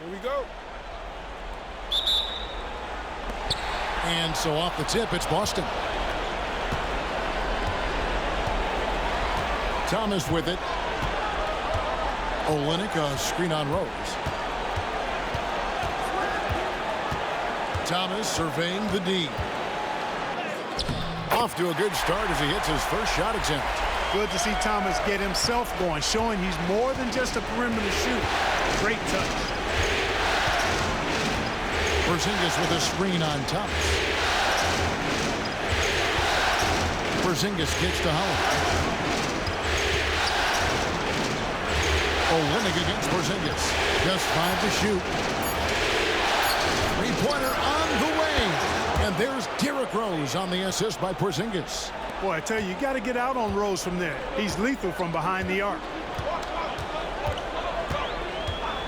Here we go. And so off the tip, it's Boston. Thomas with it. Olynyk, a screen on Rose. Thomas surveying the D. Off to a good start as he hits his first shot attempt. Good to see Thomas get himself going, showing he's more than just a perimeter shooter. Great touch. Porzingis with a screen on Thomas. Porzingis kicks to Howard. Olynyk against Porzingis. Just 5 to shoot. Three-pointer on the way. And there's Derrick Rose on the assist by Porzingis. Boy, I tell you, you got to get out on Rose from there. He's lethal from behind the arc.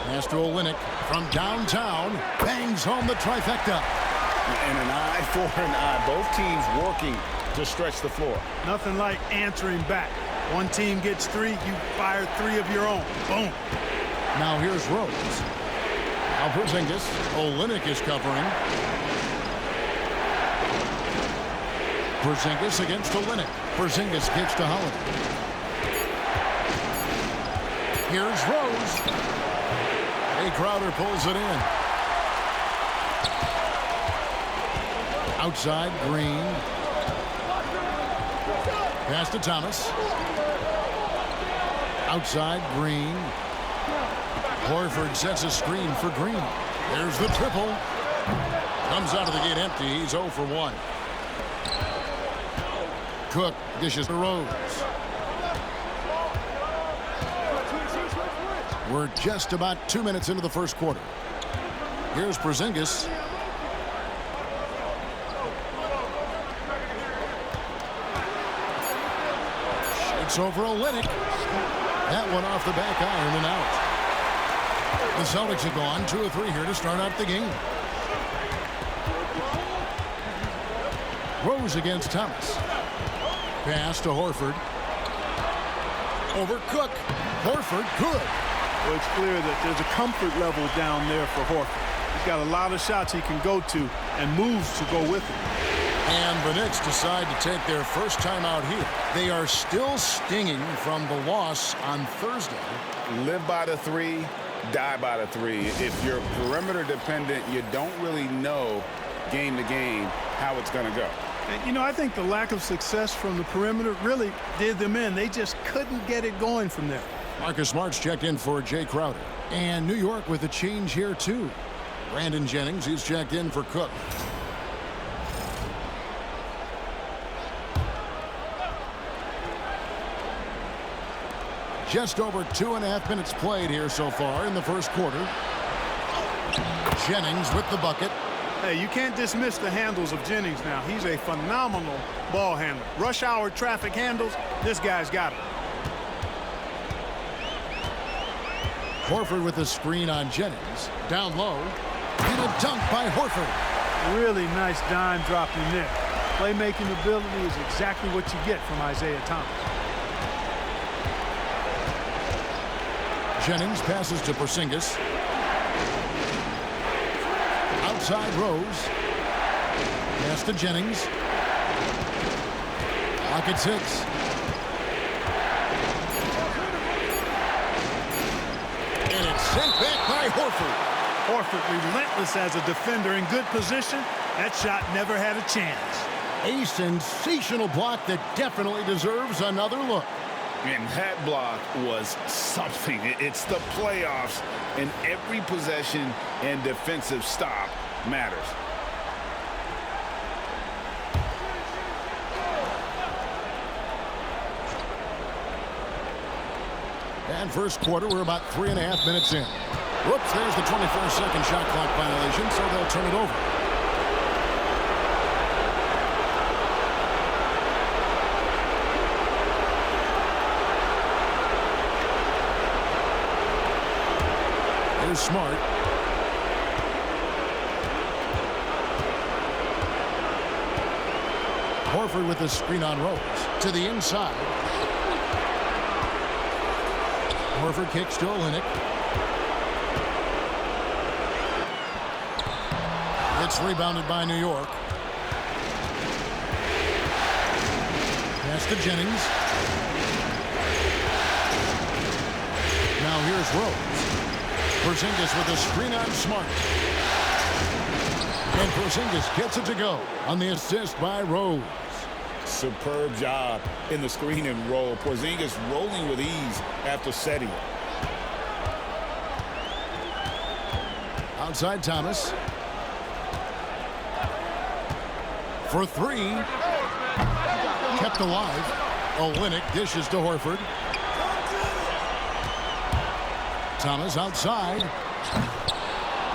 Pass to Olynyk from downtown. Bangs home the trifecta. And an eye for an eye. Both teams working to stretch the floor. Nothing like answering back. One team gets 3, you fire 3 of your own. Boom. Now here's Rose. Now Porzingis. Olynyk is covering. Porzingis against Olynyk. Porzingis kicks to Howard. Here's Rose. A Crowder pulls it in. Outside, Green. Pass to Thomas. Outside, Green. Horford sets a screen for Green. There's the triple. Comes out of the gate empty. He's 0 for 1. Cook dishes to Rose. We're just about 2 minutes into the first quarter. Here's Porzingis. Shoots over Olynyk. That one off the back iron and out. The Celtics have gone 2 of 3 here to start out the game. Rose against Thomas. Pass to Horford. Over Cook. Horford good. Well, it's clear that there's a comfort level down there for Horford. He's got a lot of shots he can go to and moves to go with it. And the Knicks decide to take their first time out here. They are still stinging from the loss on Thursday. Live by the 3, die by the 3. If you're perimeter dependent, you don't really know game to game how it's going to go. And, you know, I think the lack of success from the perimeter really did them in. They just couldn't get it going from there. Marcus Smart's checked in for Jay Crowder. And New York with a change here, too. Brandon Jennings, he's checked in for Cook. Just over 2.5 minutes played here so far in the first quarter. Jennings with the bucket. Hey, you can't dismiss the handles of Jennings now. He's a phenomenal ball handler. Rush hour traffic handles, this guy's got it. Horford with a screen on Jennings. Down low. And a dunk by Horford. Really nice dime drop in there. Playmaking ability is exactly what you get from Isaiah Thomas. Jennings passes to Porzingis. Outside Rose. Pass to Jennings. Clock at 6. And it's sent back by Horford. Horford relentless as a defender in good position. That shot never had a chance. A sensational block that definitely deserves another look. And that block was something. It's the playoffs, and every possession and defensive stop matters. And first quarter, we're about 3.5 minutes in. Whoops, there's the 24-second shot clock violation, so they'll turn it over. Here's Smart. Horford with the screen on Rose. To the inside. Horford kicks to Olynyk. It's rebounded by New York. Pass to Jennings. Now here's Rose. Porzingis with a screen on Smart. And Porzingis gets it to go on the assist by Rose. Superb job in the screen and roll. Porzingis rolling with ease after setting it. Outside Thomas. For three. Kept alive. Olynyk dishes to Horford. Thomas outside.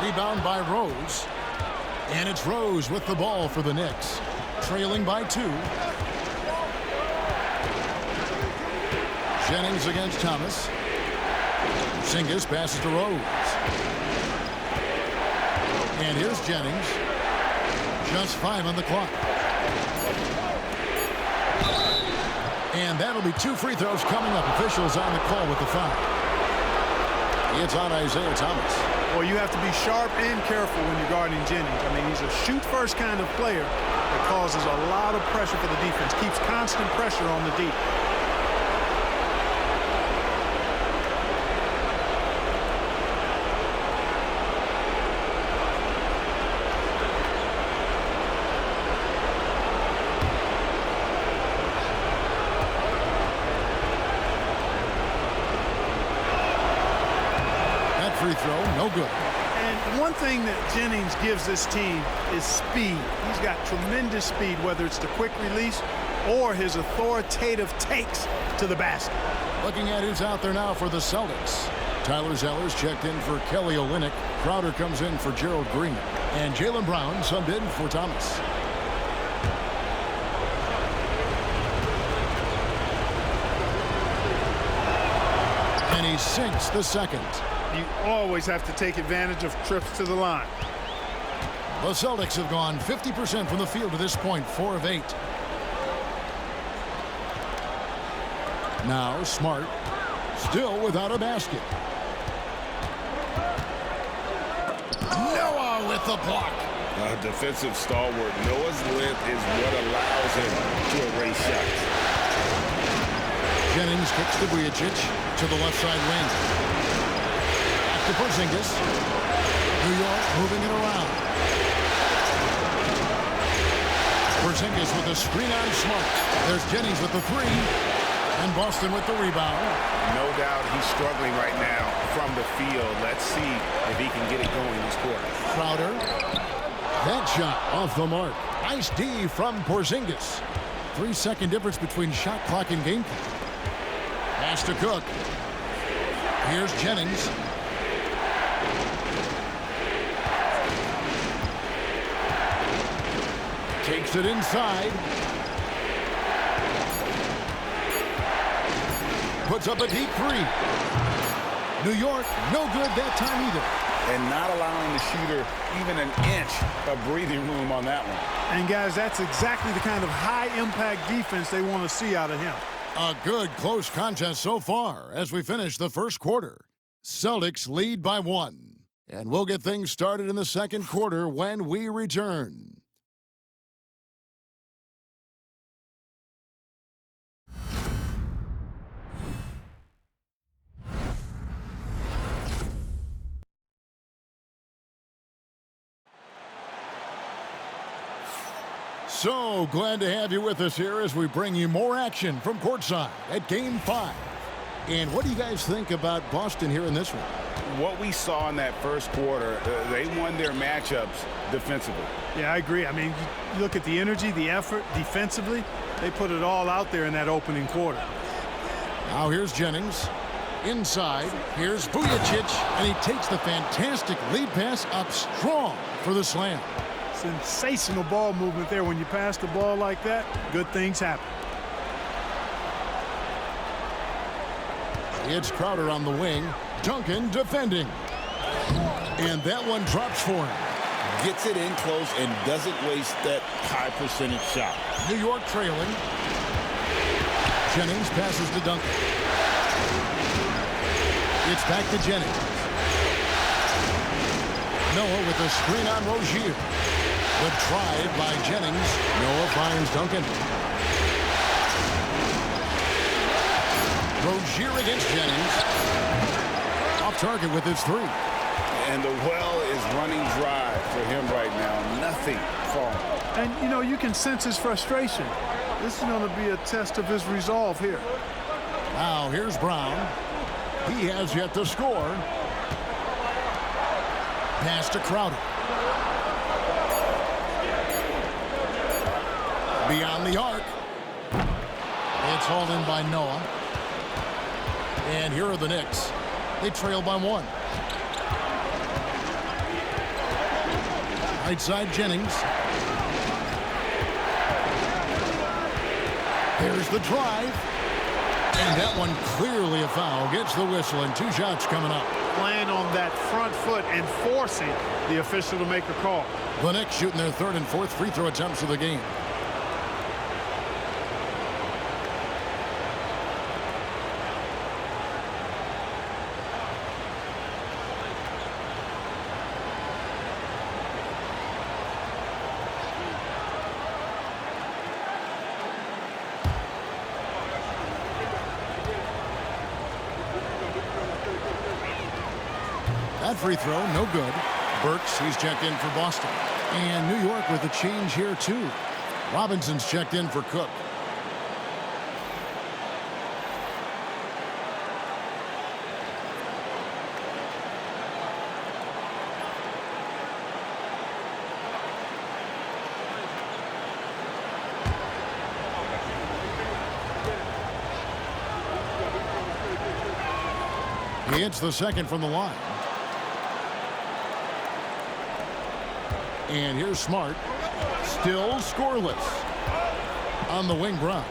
Rebound by Rose. And it's Rose with the ball for the Knicks. Trailing by 2. Jennings against Thomas. Porzingis passes to Rose. And here's Jennings. Just 5 on the clock. And that'll be 2 free throws coming up. Officials on the call with the foul. It's on Isaiah Thomas. Well, you have to be sharp and careful when you're guarding Jennings. I mean, he's a shoot-first kind of player that causes a lot of pressure for the defense. Keeps constant pressure on the D. Free throw, no good. And one thing that Jennings gives this team is speed. He's got tremendous speed, whether it's the quick release or his authoritative takes to the basket. Looking at who's out there now for the Celtics. Tyler Zeller's checked in for Kelly Olynyk. Crowder comes in for Gerald Green. And Jaylen Brown subbed in for Thomas. And he sinks the second. You always have to take advantage of trips to the line. The Celtics have gone 50% from the field to this point, 4 of 8. Now Smart, still without a basket. Noah with the block. A defensive stalwart. Noah's length is what allows him to erase shots. Jennings kicks to Vujicic to the left side wing. To Porzingis. New York moving it around. Porzingis with a screen on Smart. There's Jennings with the 3. And Boston with the rebound. No doubt he's struggling right now from the field. Let's see if he can get it going this quarter. Crowder. That shot off the mark. Nice D from Porzingis. 3-second difference between shot clock and game clock. Pass to Cook. Here's Jennings. Takes it inside. Puts up a deep 3. New York, no good that time either. And not allowing the shooter even an inch of breathing room on that one. And, guys, that's exactly the kind of high-impact defense they want to see out of him. A good close contest so far as we finish the first quarter. Celtics lead by 1. And we'll get things started in the second quarter when we return. So glad to have you with us here as we bring you more action from courtside at Game 5. And what do you guys think about Boston here in this one? What we saw in that first quarter, they won their matchups defensively. Yeah, I agree. I mean, you look at the energy, the effort defensively. They put it all out there in that opening quarter. Now here's Jennings. Inside, here's Vujicic, and he takes the fantastic lead pass up strong for the slam. Sensational ball movement there. When you pass the ball like that, good things happen. It's Crowder on the wing. Duncan defending. And that one drops for him. Gets it in close and doesn't waste that high percentage shot. New York trailing. Jennings passes to Duncan. It's back to Jennings. Noah with a screen on Rozier. The drive by Jennings. Noah finds Duncan. Rozier against Jennings. Off target with his three. And the well is running dry for him right now. Nothing falling. And, you know, you can sense his frustration. This is going to be a test of his resolve here. Now here's Brown. He has yet to score. Pass to Crowder. Beyond the arc. It's hauled in by Noah. And here are the Knicks. They trail by one. Right side Jennings. Here's the drive. And that one clearly a foul. Gets the whistle and 2 shots coming up. Playing on that front foot and forcing the official to make a call. The Knicks shooting their 3rd and 4th free throw attempts of the game. That free throw, no good. Burks, he's checked in for Boston. And New York with a change here, too. Robinson's checked in for Cook. He hits the second from the line. And here's Smart. Still scoreless. On the wing, Brown.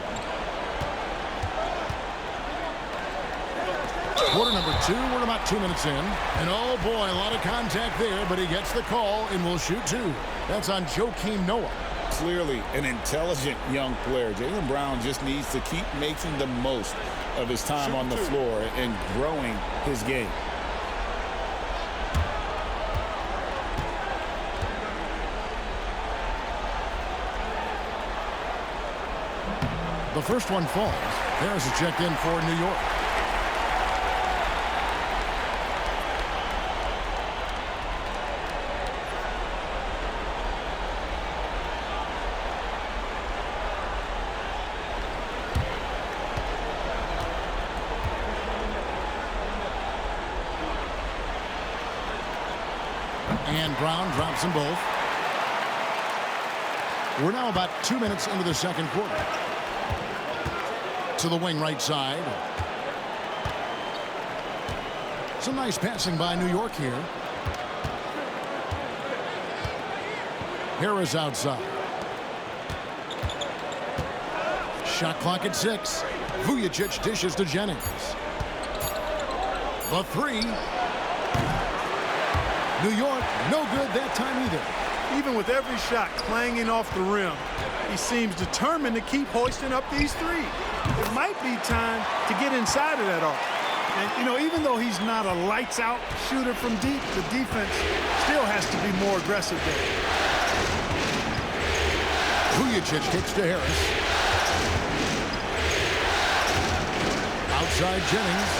Quarter number 2. We're about 2 minutes in. And oh boy, a lot of contact there, but he gets the call and will shoot 2. That's on Joakim Noah. Clearly an intelligent young player. Jaylen Brown just needs to keep making the most of his time on the floor and growing his game. The first one falls. There's a check in for New York. And Brown drops them both. We're now about 2 minutes into the second quarter. To the wing right side. Some nice passing by New York here. Harris outside. Shot clock at 6. Vujacic dishes to Jennings. The 3. New York, no good that time either. Even with every shot clanging off the rim, he seems determined to keep hoisting up these 3. It might be time to get inside of that arc. And, you know, even though he's not a lights-out shooter from deep, the defense still has to be more aggressive there. Vujacic kicks to Harris. Outside Jennings.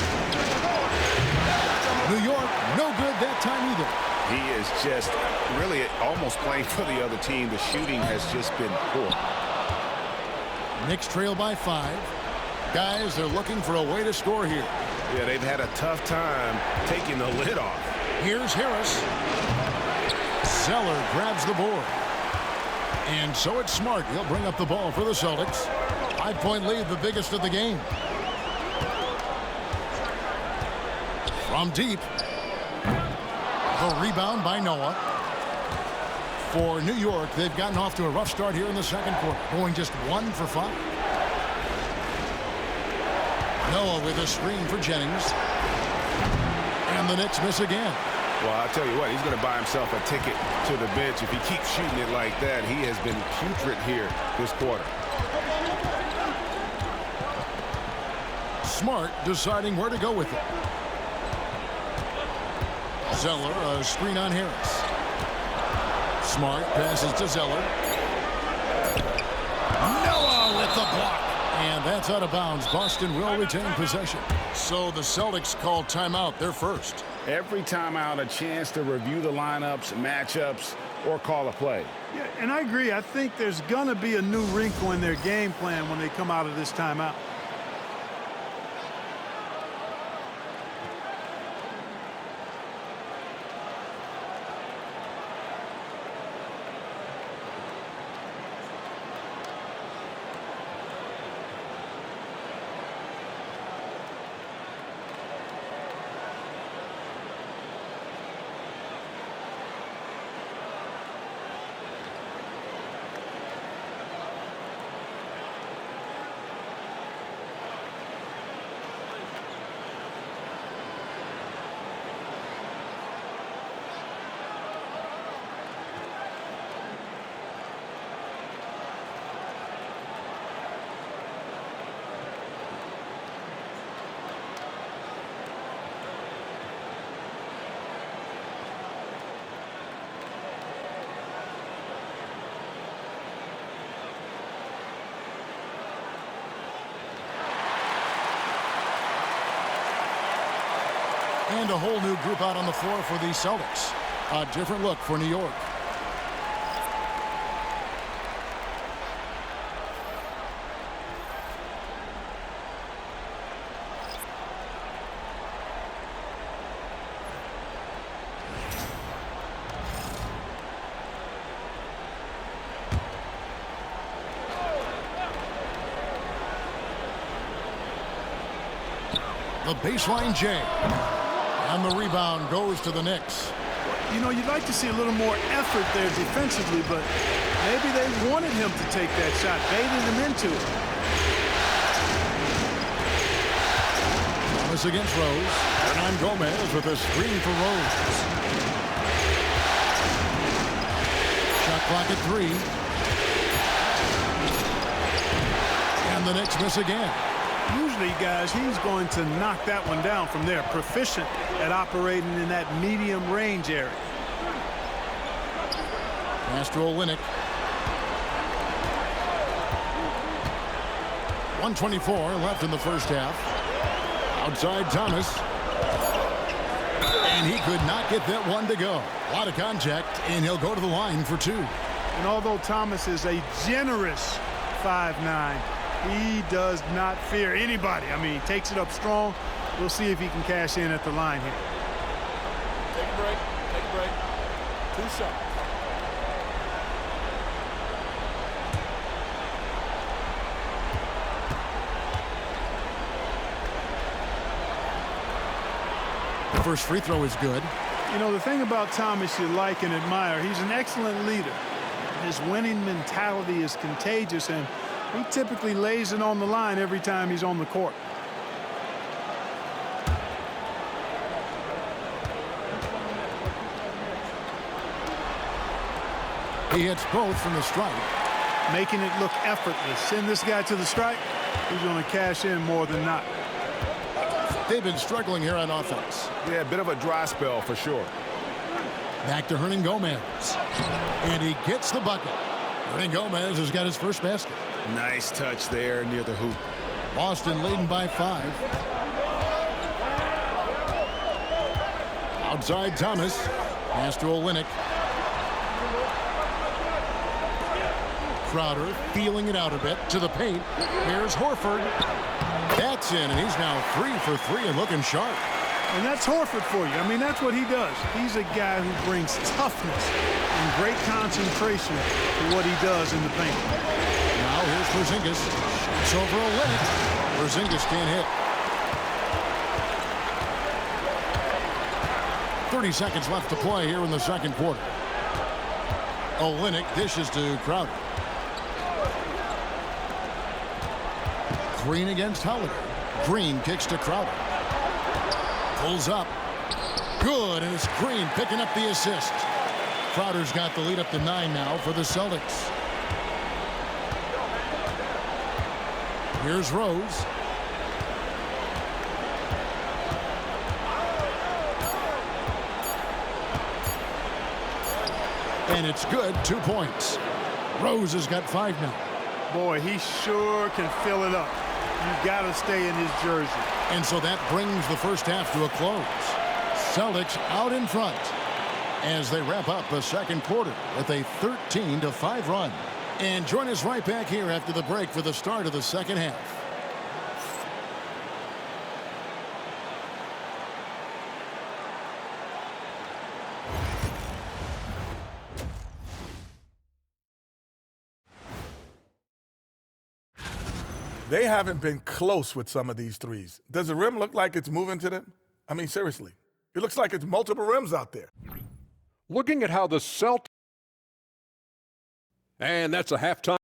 New York, no good that time either. He is just really almost playing for the other team. The shooting has just been poor. Knicks trail by 5. Guys, they're looking for a way to score here. Yeah, they've had a tough time taking the lid off. Here's Harris. Zeller grabs the board. And so it's Smart. He'll bring up the ball for the Celtics. 5-point lead, the biggest of the game. From deep. The rebound by Noah. For New York, they've gotten off to a rough start here in the second quarter, going just 1 for 5. Noah with a screen for Jennings. And the Knicks miss again. Well, I'll tell you what, he's going to buy himself a ticket to the bench. If he keeps shooting it like that, he has been putrid here this quarter. Smart deciding where to go with it. Zeller, a screen on Harris. Smart passes to Zeller. Noah with the block. And that's out of bounds. Boston will retain possession. So the Celtics call timeout. They're first. Every timeout, a chance to review the lineups, matchups, or call a play. Yeah, and I agree. I think there's going to be a new wrinkle in their game plan when they come out of this timeout. And a whole new group out on the floor for the Celtics. A different look for New York. The baseline J. And the rebound goes to the Knicks. You know, you'd like to see a little more effort there defensively, but maybe they wanted him to take that shot, baited him into it. Thomas against Rose. Hernan Gomez with a screen for Rose. Shot clock at 3. And the Knicks miss again. Usually, guys, he's going to knock that one down from there. Proficient at operating in that medium range area. Pass to Olynyk. 1:24 left in the first half. Outside Thomas. And he could not get that one to go. A lot of contact, and he'll go to the line for 2. And although Thomas is a generous 5'9", he does not fear anybody. I mean, he takes it up strong. We'll see if he can cash in at the line here. Take a break. Take a break. 2 shots. The first free throw is good. You know, the thing about Thomas you like and admire, he's an excellent leader. His winning mentality is contagious, and he typically lays it on the line every time he's on the court. He hits both from the strike. Making it look effortless. Send this guy to the strike, he's going to cash in more than not. They've been struggling here on offense. Yeah, a bit of a dry spell for sure. Back to Hernan Gomez. And he gets the bucket. Hernan Gomez has got his first basket. Nice touch there near the hoop. Boston leading by 5. Outside Thomas. Pass to Olynyk. Crowder feeling it out a bit to the paint. Here's Horford. That's in, and he's now 3 for 3 and looking sharp. And that's Horford for you. I mean, that's what he does. He's a guy who brings toughness and great concentration to what he does in the paint. Now here's Porzingis. Shoots over Olynyk. Porzingis can't hit. 30 seconds left to play here in the second quarter. Olynyk dishes to Crowder. Green against Holiday. Green kicks to Crowder. Pulls up. Good, and it's Green picking up the assist. Crowder's got the lead up to 9 now for the Celtics. Here's Rose. And it's good. 2 points. Rose has got 5 now. Boy, he sure can fill it up. You've got to stay in his jersey. And so that brings the first half to a close. Celtics out in front as they wrap up the second quarter with a 13-5 run. And join us right back here after the break for the start of the second half. They haven't been close with some of these threes. Does the rim look like it's moving to them? I mean, seriously. It looks like it's multiple rims out there. Looking at how the Celtics... And that's a halftime.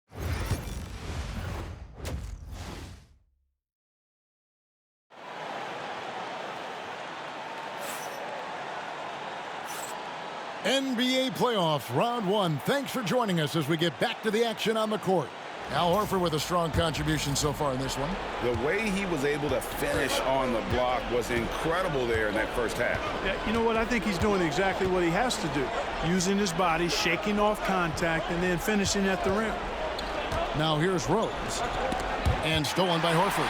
NBA playoffs, round 1. Thanks for joining us as we get back to the action on the court. Al Horford with a strong contribution so far in this one. The way he was able to finish on the block was incredible there in that first half. Yeah, you know what? I think he's doing exactly what he has to do. Using his body, shaking off contact, and then finishing at the rim. Now here's Rose. And stolen by Horford.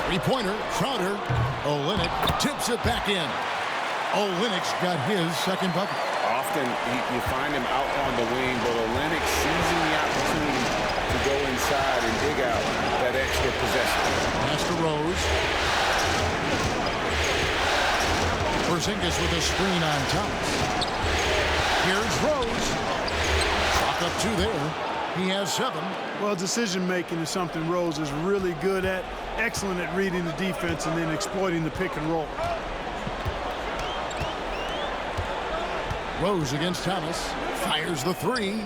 Three-pointer, Crowder. Olynyk tips it back in. Olynyk's got his second bucket. Often you find him out on the wing, but Olynyk seizing the opportunity to go inside and dig out that extra possession. Pass to Rose. Porzingis with a screen on Thomas. Here's Rose. Chalk up 2 there. He has 7. Well, decision-making is something Rose is really good at. Excellent at reading the defense and then exploiting the pick and roll. Rose against Thomas. Fires the 3.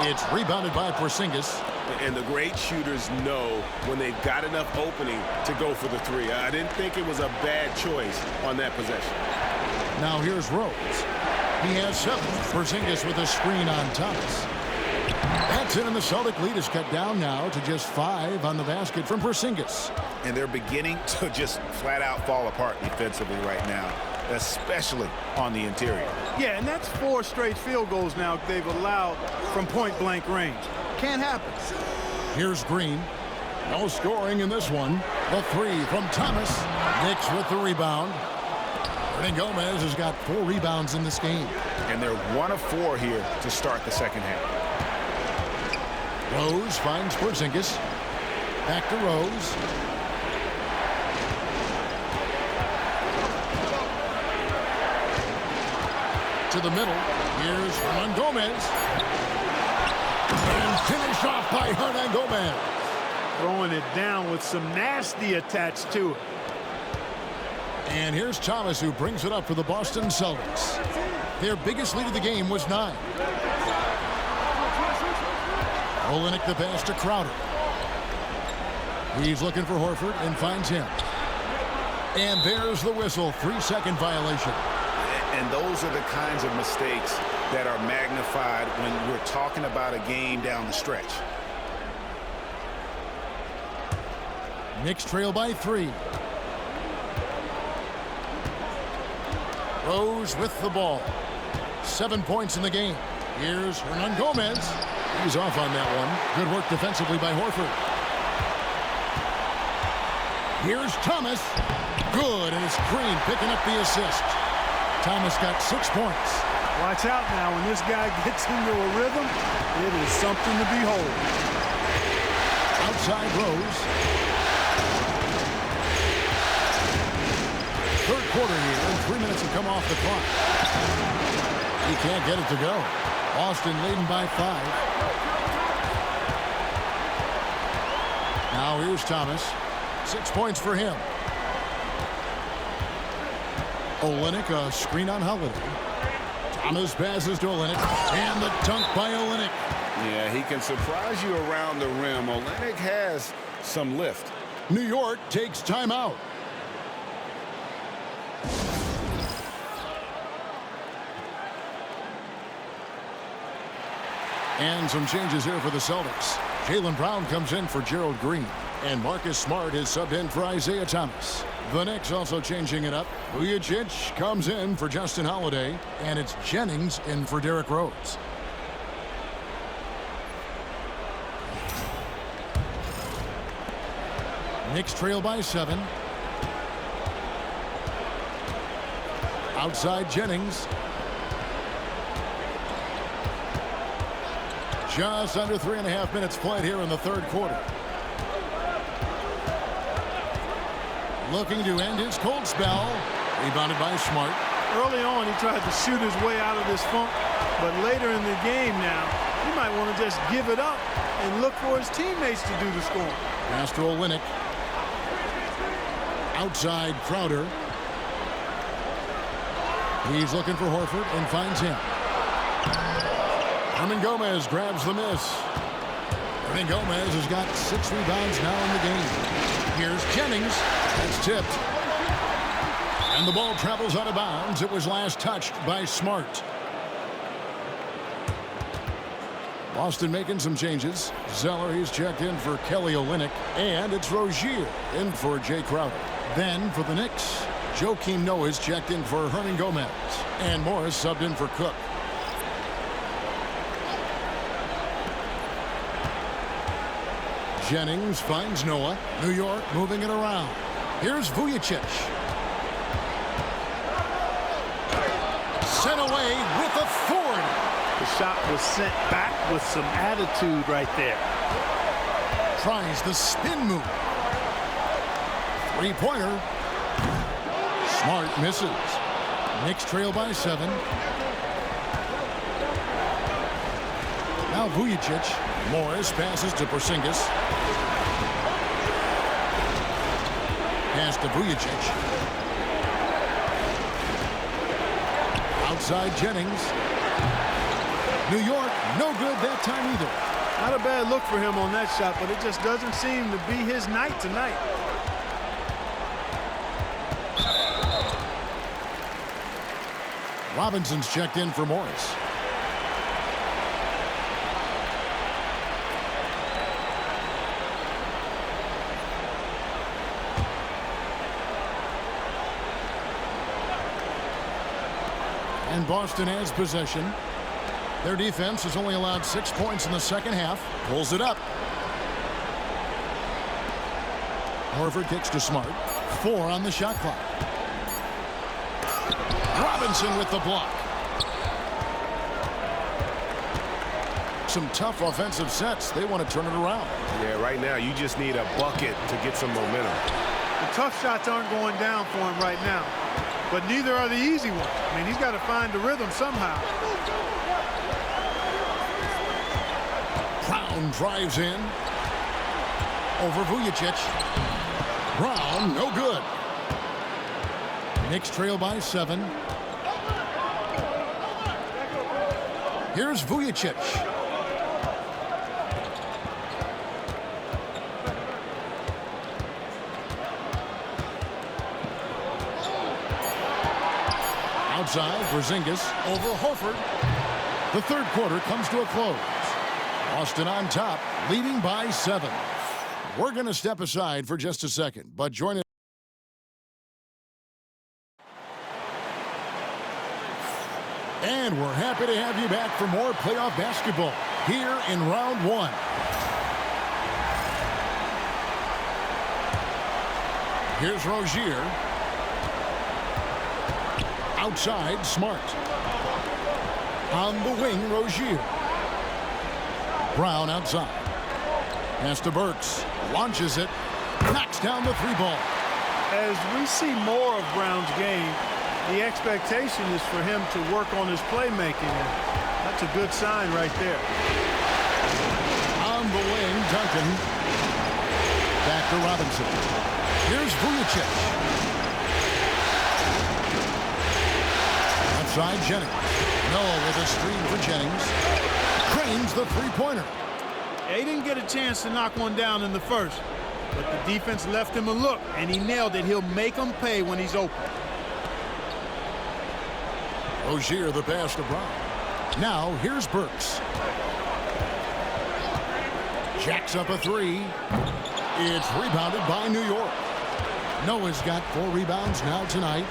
It's rebounded by Porzingis. And the great shooters know when they've got enough opening to go for the 3. I didn't think it was a bad choice on that possession. Now here's Rose. He has 7. Porzingis with a screen on Thomas. That's it, and the Celtic lead is cut down now to just 5 on the basket from Porzingis. And they're beginning to just flat out fall apart defensively right now, especially on the interior. Yeah, and that's 4 straight field goals now they've allowed from point-blank range. Can't happen. Here's Green. No scoring in this one. The 3 from Thomas. Knicks with the rebound. Gomez has got 4 rebounds in this game. And they're 1 of 4 here to start the second half. Rose finds Porzingis. Back to Rose. To the middle. Here's Hernan Gomez. And finish off by Hernan Gomez. Throwing it down with some nasty attached to it. And here's Thomas, who brings it up for the Boston Celtics. Their biggest lead of the game was 9. Olynyk the pass to Crowder. He's looking for Horford and finds him. And there's the whistle. 3-second violation. And those are the kinds of mistakes that are magnified when we're talking about a game down the stretch. Knicks trail by 3. Rose with the ball. 7 points in the game. Here's Hernan Gomez. He's off on that one. Good work defensively by Horford. Here's Thomas. Good, and it's Green picking up the assist. Thomas got 6 points. Watch out now. When this guy gets into a rhythm, it is something to behold. Outside Rose. Third quarter here, and 3 minutes have come off the clock. He can't get it to go. Boston leading by 5. Now here's Thomas. 6 points for him. Olynyk, a screen on Holiday. Thomas passes to Olynyk, and the dunk by Olynyk. Yeah, he can surprise you around the rim. Olynyk has some lift. New York takes timeout. And some changes here for the Celtics. Jaylen Brown comes in for Gerald Green. And Marcus Smart is subbed in for Isaiah Thomas. The Knicks also changing it up. Vujacic comes in for Justin Holiday, and it's Jennings in for Derrick Rose. Knicks trail by 7. Outside Jennings. Just under 3.5 minutes played here in the third quarter. Looking to end his cold spell. Rebounded by Smart. Early on, he tried to shoot his way out of this funk, but later in the game now, he might want to just give it up and look for his teammates to do the scoring. Pass to Olynyk. Outside Crowder. He's looking for Horford and finds him. Gomez grabs the miss. Gomez has got 6 rebounds now in the game. Here's Jennings. That's tipped. And the ball travels out of bounds. It was last touched by Smart. Boston making some changes. Zeller, he's checked in for Kelly Olynyk. And it's Rozier in for Jay Crowder. Then for the Knicks, Joakim Noah's checked in for Hernan Gomez. And Morris subbed in for Cook. Jennings finds Noah. New York moving it around. Here's Vujacic. Sent away with authority. The shot was sent back with some attitude right there. Tries the spin move. Three-pointer. Smart misses. Knicks trail by 7. Now Vujacic. Morris passes to Porzingis. Pass to Vujacic. Outside Jennings. New York, no good that time either. Not a bad look for him on that shot, but it just doesn't seem to be his night tonight. Robinson's checked in for Morris. And Boston has possession. Their defense has only allowed 6 points in the second half. Pulls it up. Horford kicks to Smart. 4 on the shot clock. Robinson with the block. Some tough offensive sets. They want to turn it around. Yeah, right now you just need a bucket to get some momentum. The tough shots aren't going down for him right now, but neither are the easy ones. I mean, he's got to find the rhythm somehow. Brown drives in. Over Vujacic. Brown, no good. Knicks trail by 7. Here's Vujacic. Outside, Porzingis over Horford. The third quarter comes to a close. Boston on top, leading by 7. We're going to step aside for just a second, but join us. And we're happy to have you back for more playoff basketball here in round 1. Here's Rozier. Outside, Smart. On the wing, Rozier. Brown outside. Pass to Burks. Launches it. Knocks down the 3 ball. As we see more of Brown's game, the expectation is for him to work on his playmaking. And that's a good sign right there. On the wing, Duncan. Back to Robinson. Here's Vujacic. Outside Jennings. Noah with a screen for Jennings. Cranes the 3-pointer. He didn't get a chance to knock one down in the first, but the defense left him a look, and he nailed it. He'll make them pay when he's open. Rozier the pass to Brown. Now here's Burks. Jacks up a 3. It's rebounded by New York. Noah's got 4 rebounds now tonight.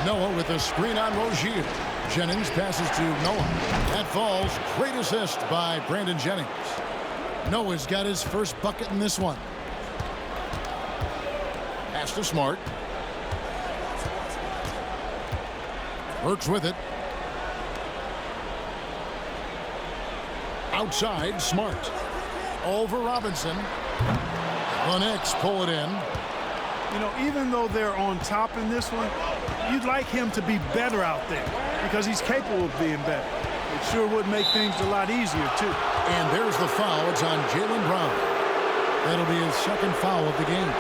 Noah with a screen on Rozier. Jennings passes to Noah. That falls. Great assist by Brandon Jennings. Noah's got his first bucket in this one. Pass to Smart. Works with it. Outside, Smart. Over Robinson. The Knicks pull it in. You know, even though they're on top in this one, you'd like him to be better out there because he's capable of being better. It sure would make things a lot easier, too. And there's the foul. It's on Jaylen Brown. That'll be his second foul of the game.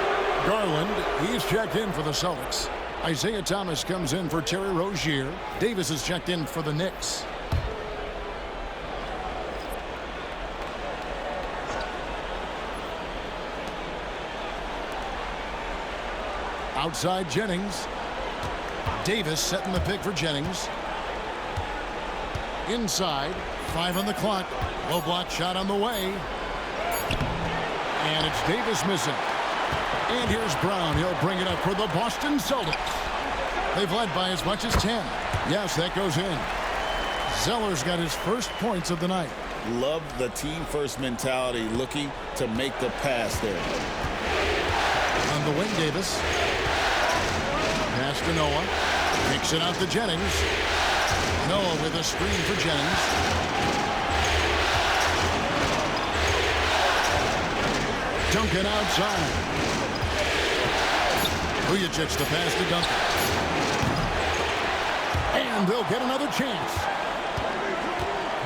Garland, he's checked in for the Celtics. Isaiah Thomas comes in for Terry Rozier. Davis is checked in for the Knicks. Outside Jennings. Davis setting the pick for Jennings. Inside, 5 on the clock. Low block shot on the way. And it's Davis missing. And here's Brown. He'll bring it up for the Boston Celtics. They've led by as much as 10. Yes, that goes in. Zeller's got his first points of the night. Love the team-first mentality, looking to make the pass there. On the wing, Davis. Pass to Noah. Kicks it out to Jennings. Noah with a screen for Jennings. Duncan outside. Vujacic the pass to Duncan. And they'll get another chance.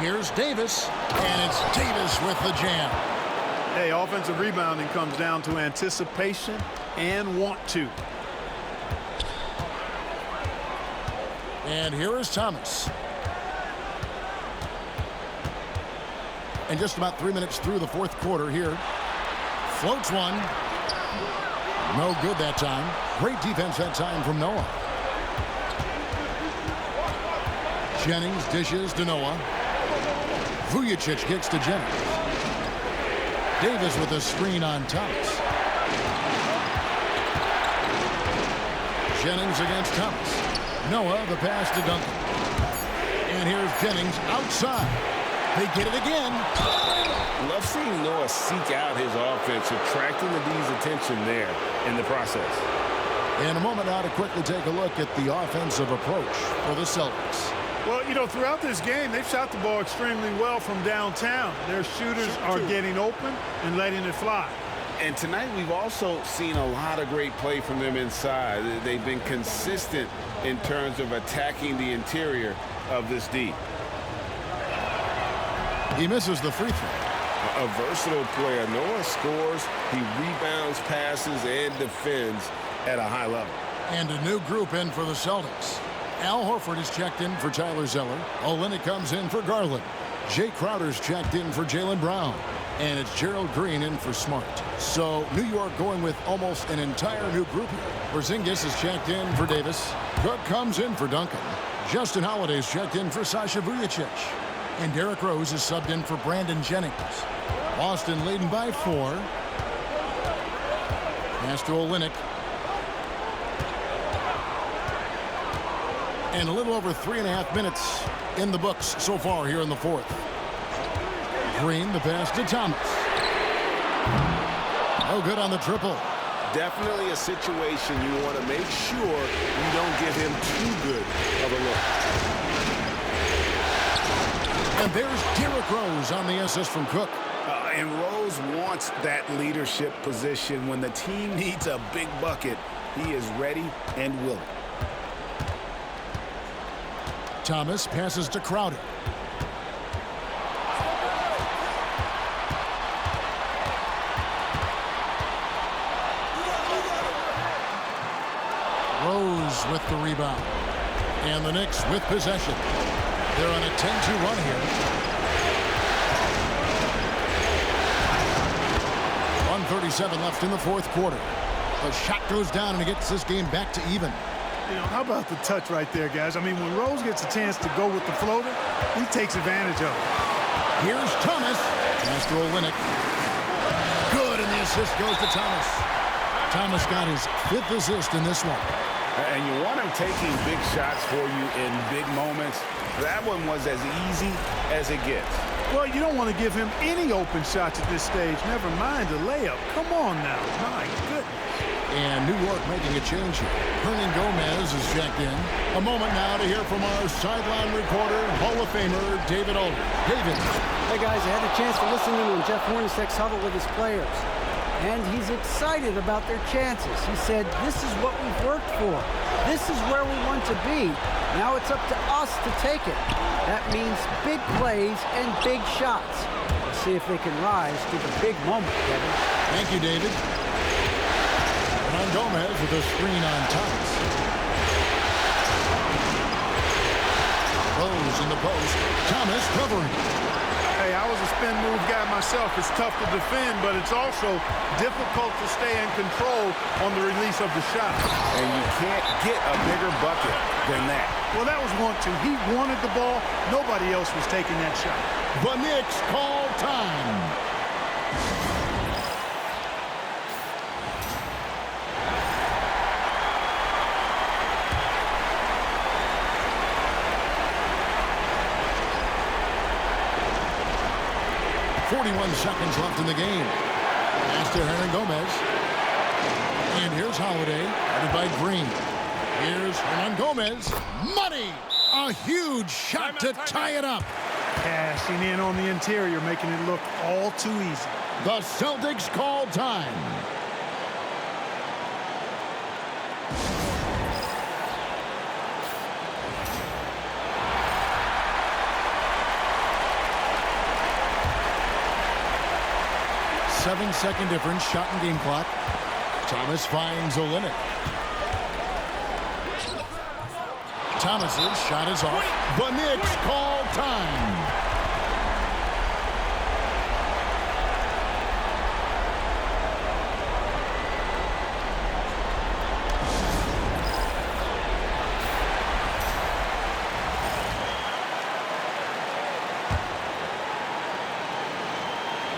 Here's Davis. And it's Davis with the jam. Hey, offensive rebounding comes down to anticipation and want to. And here is Thomas. And just about 3 minutes through the fourth quarter here. Floats one. No good that time. Great defense that time from Noah. Jennings dishes to Noah. Vujacic kicks to Jennings. Davis with a screen on Thomas. Jennings against Thomas. Noah, the pass to Duncan. And here's Jennings outside. They get it again. Love seeing Noah seek out his offense, attracting the D's attention there in the process. In a moment now to quickly take a look at the offensive approach for the Celtics. Well, you know, throughout this game, they've shot the ball extremely well from downtown. Their shooters are getting open and letting it fly. And tonight we've also seen a lot of great play from them inside. They've been consistent in terms of attacking the interior of this D. He misses the free throw. A versatile player. Noah scores, he rebounds, passes, and defends at a high level. And a new group in for the Celtics. Al Horford is checked in for Tyler Zeller. Olynyk comes in for Garland. Jay Crowder's checked in for Jaylen Brown. And it's Gerald Green in for Smart. So New York going with almost an entire new group here. Porzingis is checked in for Davis. Cook comes in for Duncan. Justin Holiday's checked in for Sasha Vujacic. And Derrick Rose is subbed in for Brandon Jennings. Boston leading by 4. Pass to Olynyk. And a little over 3.5 minutes in the books so far here in the fourth. Green, the pass to Thomas. No good on the triple. Definitely a situation you want to make sure you don't give him too good of a look. And there's Derrick Rose on the assist from Cook. And Rose wants that leadership position. When the team needs a big bucket, he is ready and willing. Thomas passes to Crowder. Rose with the rebound. And the Knicks with possession. They're on a 10-2 run here. 1:37 left in the fourth quarter. The shot goes down and it gets this game back to even. You know, how about the touch right there, guys? I mean, when Rose gets a chance to go with the floater, he takes advantage of it. Here's Thomas. Pass to Olynyk. assist goes to Thomas. Thomas got his 5th assist in this one. And you want him taking big shots for you in big moments. That one was as easy as it gets. Well, you don't want to give him any open shots at this stage. Never mind a layup. Come on now. My goodness. And New York making a change here. Hernan Gomez is checked in. A moment now to hear from our sideline reporter, Hall of Famer David Aldridge. David. Hey, guys, I had a chance to listen in on Jeff Hornacek's huddle with his players. And he's excited about their chances. He said, this is what we've worked for. This is where we want to be. Now it's up to us to take it. That means big plays and big shots. We'll see if they can rise to the big moment, Kevin. Thank you, David. And on Gomez with a screen on Thomas. Rose in the post. Thomas covering. Hey, I was a spin move guy myself. It's tough to defend, but it's also difficult to stay in control on the release of the shot. And you can't get a bigger bucket than that. Well, that was 1-2. He wanted the ball. Nobody else was taking that shot. The Knicks call time. Seconds left in the game. Pass to Hernan Gomez. And here's Holiday, guarded by Green. Here's Hernan Gomez. Money! A huge shot to tie it up. Cashing in on the interior, making it look all too easy. The Celtics call time. Seven-second difference, shot and game clock. Thomas finds Olynyk. Thomas's shot is off. The Knicks call time.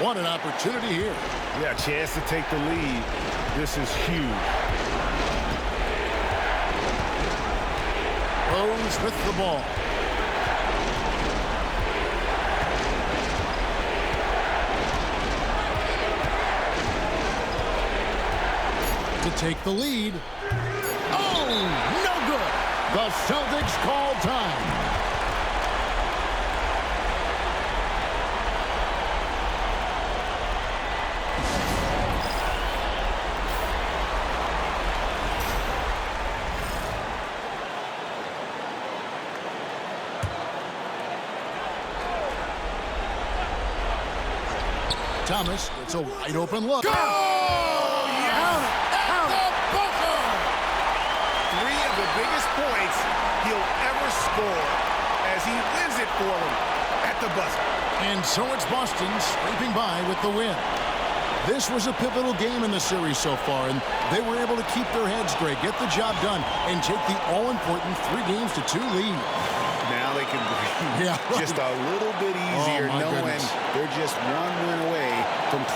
What an opportunity here. Yeah, chance to take the lead. This is huge. Rose with the ball. To take the lead. Oh, no good. The Celtics call time. Thomas, it's a wide open look. Go! Yes! At the buzzer! 3 of the biggest points he'll ever score as he wins it for them at the buzzer. And so it's Boston scraping by with the win. This was a pivotal game in the series so far, and they were able to keep their heads straight, get the job done, and take the all-important 3-2 lead. Now they can breathe just a little bit easier knowing they're just one win away from